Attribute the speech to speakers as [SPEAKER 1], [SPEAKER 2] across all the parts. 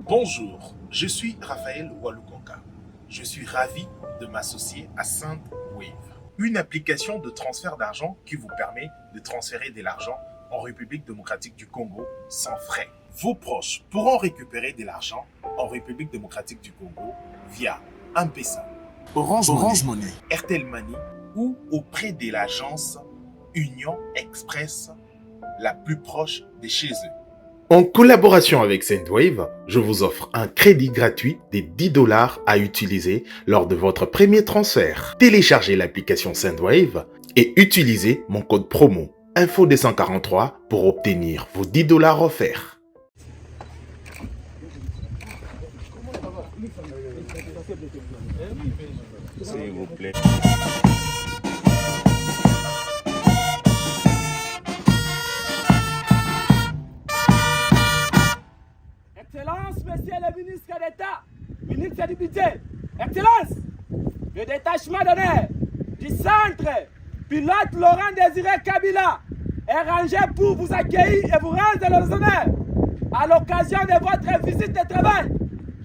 [SPEAKER 1] Bonjour, je suis Raphaël Walukonga. Je suis ravi de m'associer à SendWave, une application de transfert d'argent qui vous permet de transférer de l'argent en République démocratique du Congo sans frais. Vos proches pourront récupérer de l'argent en République démocratique du Congo via M-Pesa, Orange Money, Airtel Money ou auprès de l'agence Union Express la plus proche de chez eux. En collaboration avec SendWave, je vous offre un crédit gratuit de 10 $ à utiliser lors de votre premier transfert. Téléchargez l'application SendWave et utilisez mon code promo Info243 pour obtenir vos 10 $ offerts.
[SPEAKER 2] S'il vous plaît.
[SPEAKER 3] Excellence, Monsieur le ministre d'État, ministre du Budget, Excellence, le détachement d'honneur du centre pilote Laurent Désiré Kabila est rangé pour vous accueillir et vous rendre les honneurs à l'occasion de votre visite de travail.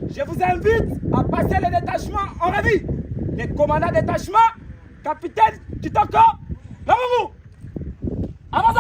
[SPEAKER 3] Je vous invite à passer le détachement en revue. Le commandant détachement, capitaine Kitoko, Lamou, avancez.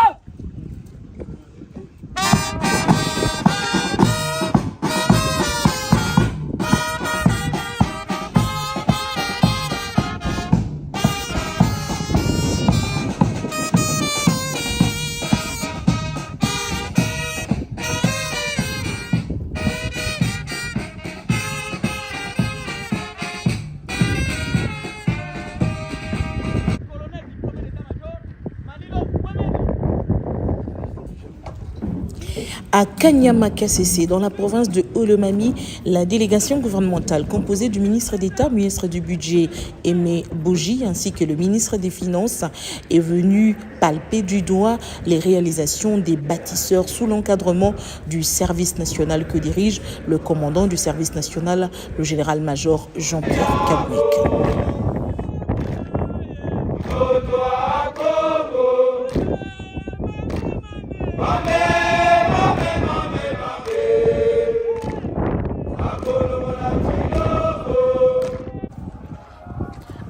[SPEAKER 4] À Kanyama-Kasese, dans la province de Olomami, la délégation gouvernementale composée du ministre d'État, ministre du Budget Aimé Boji, ainsi que le ministre des Finances est venue palper du doigt les réalisations des bâtisseurs sous l'encadrement du service national que dirige le commandant du service national, le général-major Jean-Pierre Kabouik.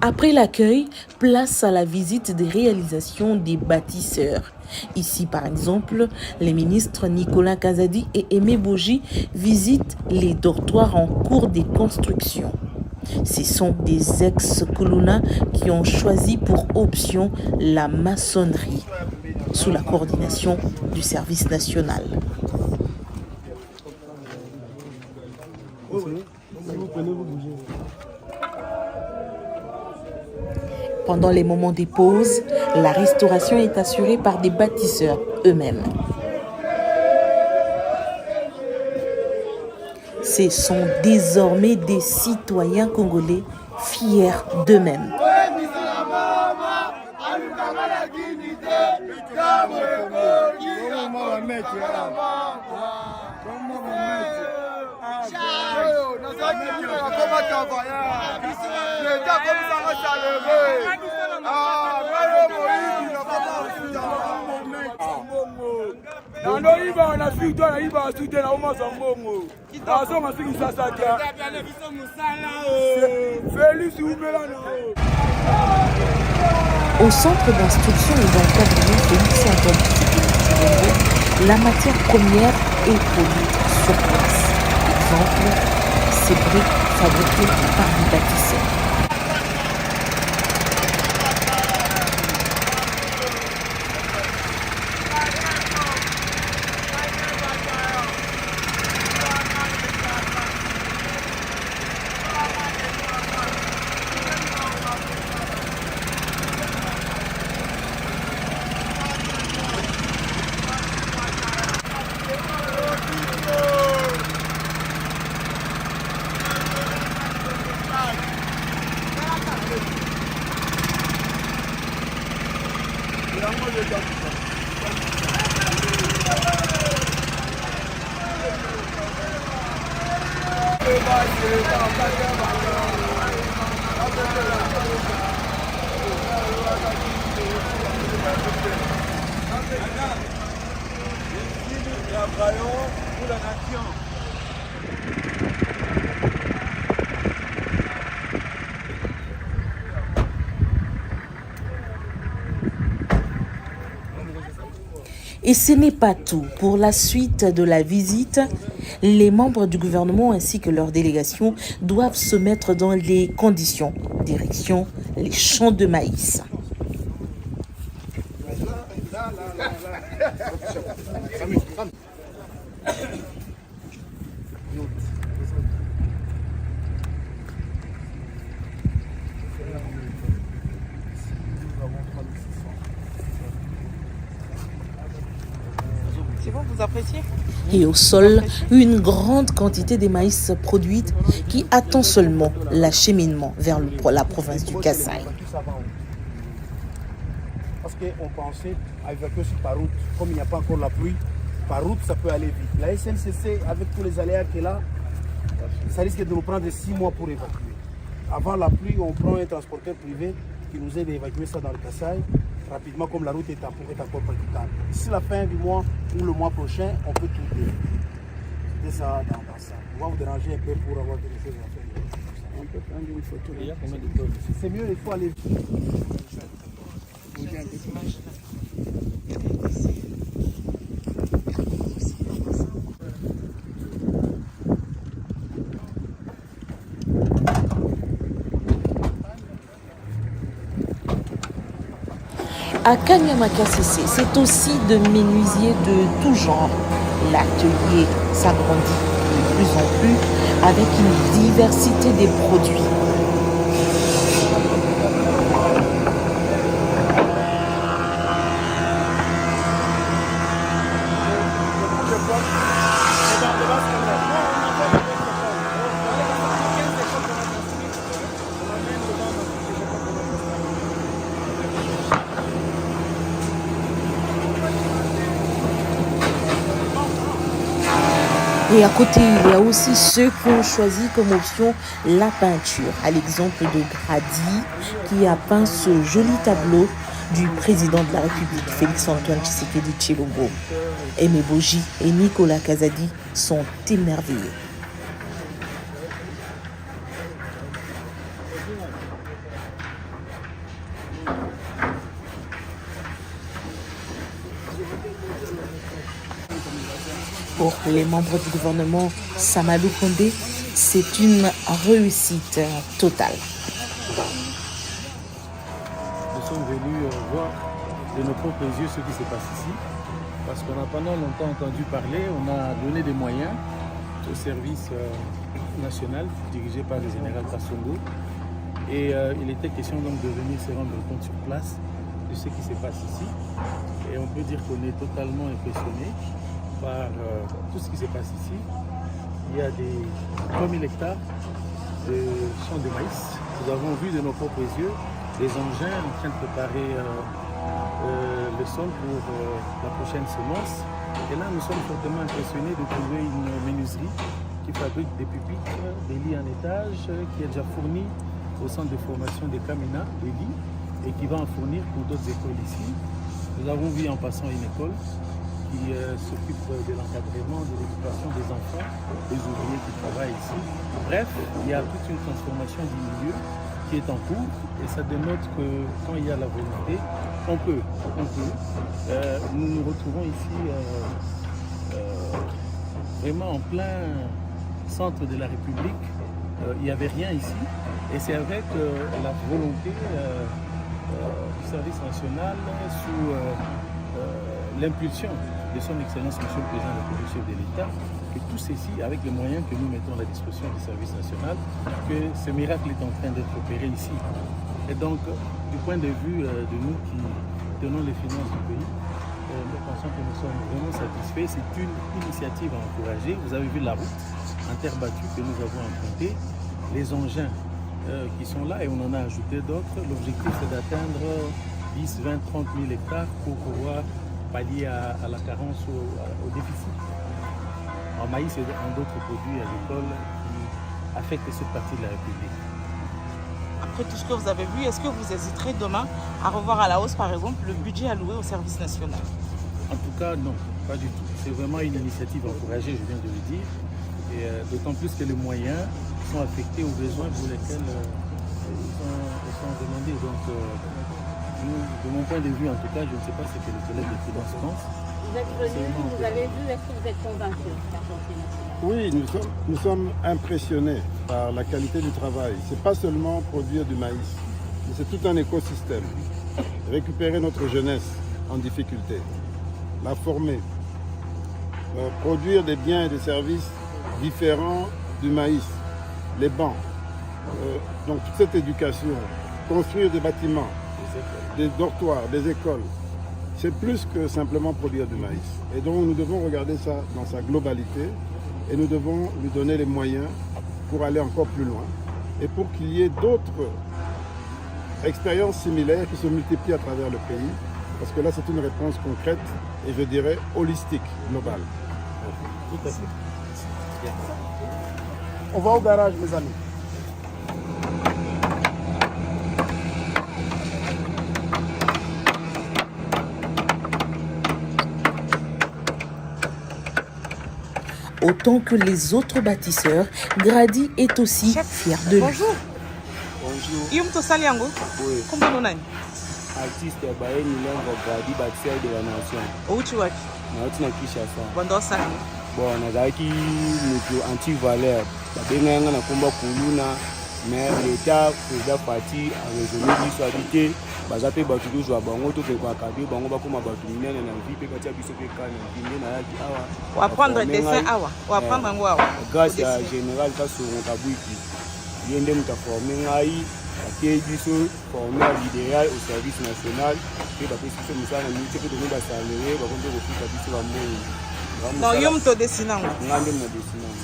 [SPEAKER 4] Après l'accueil, place à la visite des réalisations des bâtisseurs. Ici, par exemple, les ministres Nicolas Kazadi et Aimé Boji visitent les dortoirs en cours de construction. Ce sont des ex-colonna qui ont choisi pour option la maçonnerie, sous la coordination du service national. Pendant les moments des pauses, la restauration est assurée par des bâtisseurs eux-mêmes. Ce sont désormais des citoyens congolais fiers d'eux-mêmes. Au centre d'instruction et d'encadrement Félix Antoine Tshisekedi, la matière première est produite sur place. Exemple, ces briques fabriquées par des bâtisseurs.
[SPEAKER 5] Travaillons pour la nation.
[SPEAKER 4] Et ce n'est pas tout. Pour la suite de la visite, les membres du gouvernement ainsi que leurs délégations doivent se mettre dans les conditions. Direction les champs de maïs.
[SPEAKER 2] C'est bon, vous appréciez?
[SPEAKER 4] Et au sol, une grande quantité de maïs produite qui attend seulement l'acheminement vers la province du Kasaï.
[SPEAKER 5] Parce qu'on pensait à évacuer par route, comme il n'y a pas encore la pluie, par route ça peut aller vite. La SNCC, avec tous les aléas qu'elle a, ça risque de nous prendre 6 mois pour évacuer. Avant la pluie, on prend un transporteur privé qui nous aide à évacuer ça dans le Kasaï rapidement, comme la route est encore praticable. D'ici la fin du mois ou le mois prochain, on peut tout dire. C'était ça dans ça. On va vous déranger un peu pour avoir des choses à faire. On peut prendre une photo. Il y a combien de tonnes? C'est mieux, il faut aller vite.
[SPEAKER 4] À Kanyama-Kassese, c'est aussi de menuisiers de tout genre. L'atelier s'agrandit de plus en plus avec une diversité des produits. Et à côté, il y a aussi ceux qui ont choisi comme option la peinture, à l'exemple de Grady, qui a peint ce joli tableau du président de la République, Félix-Antoine Tshisekedi Tshilombo. Aimé Boji et Nicolas Kazadi sont émerveillés. Pour les membres du gouvernement Samalou Kondé, c'est une réussite totale.
[SPEAKER 6] Nous sommes venus voir de nos propres yeux ce qui se passe ici, parce qu'on a pendant longtemps entendu parler, on a donné des moyens au service national dirigé par le général Kassongo, et il était question donc de venir se rendre compte sur place de ce qui se passe ici, et on peut dire qu'on est totalement impressionné par tout ce qui se passe ici. Il y a des 3000 hectares de champs de maïs. Nous avons vu de nos propres yeux les engins en train de préparer le sol pour la prochaine semence. Et là, nous sommes fortement impressionnés de trouver une menuiserie qui fabrique des pupitres, des lits en étage, qui est déjà fourni au centre de formation des Kamina, des lits, et qui va en fournir pour d'autres écoles ici. Nous avons vu en passant une école qui s'occupe de l'encadrement, de l'éducation des enfants, des ouvriers qui travaillent ici. Bref, il y a toute une transformation du milieu qui est en cours, et ça dénote que quand il y a la volonté, on peut. Nous nous retrouvons ici vraiment en plein centre de la République. Il n'y avait rien ici, et c'est avec la volonté du service national sous l'impulsion de son Excellence Monsieur le Président de la République, chef de l'État, que tout ceci, avec les moyens que nous mettons à la disposition du service national, que ce miracle est en train d'être opéré ici. Et donc, du point de vue de nous qui tenons les finances du pays, nous pensons que nous sommes vraiment satisfaits. C'est une initiative à encourager. Vous avez vu la route en terre battue que nous avons empruntée, les engins qui sont là, et on en a ajouté d'autres. L'objectif, c'est d'atteindre 10, 20, 30 000 hectares pour pouvoir pallier à la carence, au déficit en maïs et en d'autres produits agricoles qui affectent cette partie de la République.
[SPEAKER 2] Après tout ce que vous avez vu, est-ce que vous hésiterez demain à revoir à la hausse, par exemple, le budget alloué au service national?
[SPEAKER 6] En tout cas, non, pas du tout. C'est vraiment une initiative encouragée, je viens de le dire, et d'autant plus que les moyens sont affectés aux besoins pour lesquels ils sont demandés. Donc, de mon point de vue, en tout cas, je ne sais pas ce que les collègues de finances pensent,
[SPEAKER 7] Vous êtes venu, vous avez vu, est-ce que vous êtes convaincu par Chantier National?
[SPEAKER 8] Oui, nous sommes impressionnés par la qualité du travail. Ce n'est pas seulement produire du maïs, mais c'est tout un écosystème. Récupérer notre jeunesse en difficulté, la former, produire des biens et des services différents du maïs, les bancs, donc toute cette éducation, construire des bâtiments, des dortoirs, des écoles. C'est plus que simplement produire du maïs. Et donc nous devons regarder ça dans sa globalité et nous devons lui donner les moyens pour aller encore plus loin et pour qu'il y ait d'autres expériences similaires qui se multiplient à travers le pays. Parce que là, c'est une réponse concrète et je dirais holistique, globale.
[SPEAKER 5] Tout à fait. On va au garage, mes amis.
[SPEAKER 4] Autant que les autres bâtisseurs, Grady est aussi fier de lui.
[SPEAKER 2] Bonjour.
[SPEAKER 9] Bonjour.
[SPEAKER 2] Yum to Saliango.
[SPEAKER 9] Oui.
[SPEAKER 2] Combien on a?
[SPEAKER 9] Artiste Baye Nilengo Grady bâtisseur de la nation.
[SPEAKER 2] Où tu vas?
[SPEAKER 9] Nauti na Kinshasa.
[SPEAKER 2] Bonjour ça.
[SPEAKER 9] Bon, nazalaki moto anti-valeur. Babenga nga na komba kuluna, mais l'État président parti a raisonné biso habité. Baza pe batu tozwa bango to pe bakabe bango bakoma batu minene na vie pe batia biso pe kana ndenge na yaki awa.
[SPEAKER 2] On va prendre dessin awa. On va prendre ngo awa.
[SPEAKER 9] Grâce à général Kasongo Kabwiki. Yende muta formé ngai. Qui biso formé à l'idéal au service national et ba position misala na miti pe to ba salarié ba konde ko fika biso ba mbongo.
[SPEAKER 2] Non, yum to dessinant.
[SPEAKER 9] Ngande na dessinant.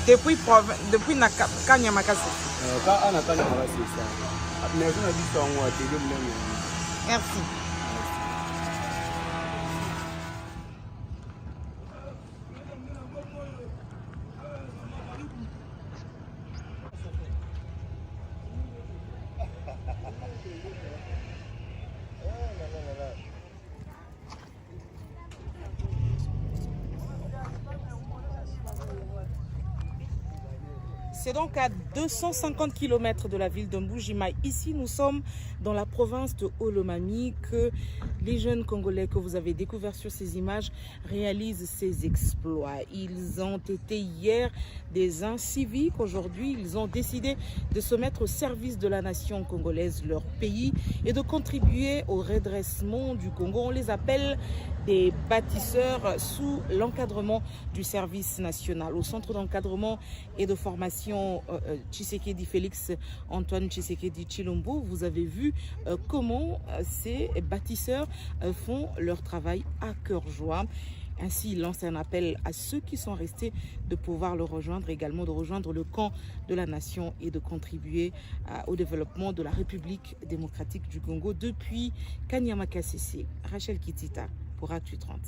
[SPEAKER 2] Depuis na kanya makasi.
[SPEAKER 9] Ka ana kanya makasi ça. Mais on a dit ça on a télé même.
[SPEAKER 2] Merci. C'est donc à 250 km de la ville de Mbuji-Mayi. Ici, nous sommes dans la province de Olomami que les jeunes Congolais que vous avez découverts sur ces images réalisent ces exploits. Ils ont été hier des inciviques. Aujourd'hui, ils ont décidé de se mettre au service de la nation congolaise, leur pays, et de contribuer au redressement du Congo. On les appelle des bâtisseurs sous l'encadrement du service national. Au centre d'encadrement et de formation Tshisekedi Félix Antoine Tshisekedi Tshilombo, vous avez vu comment ces bâtisseurs font leur travail à cœur joie. Ainsi, il lance un appel à ceux qui sont restés de pouvoir le rejoindre, également de rejoindre le camp de la nation et de contribuer au développement de la République démocratique du Congo depuis Kanyama Kasese. Rachel Kitita pour Actu 30.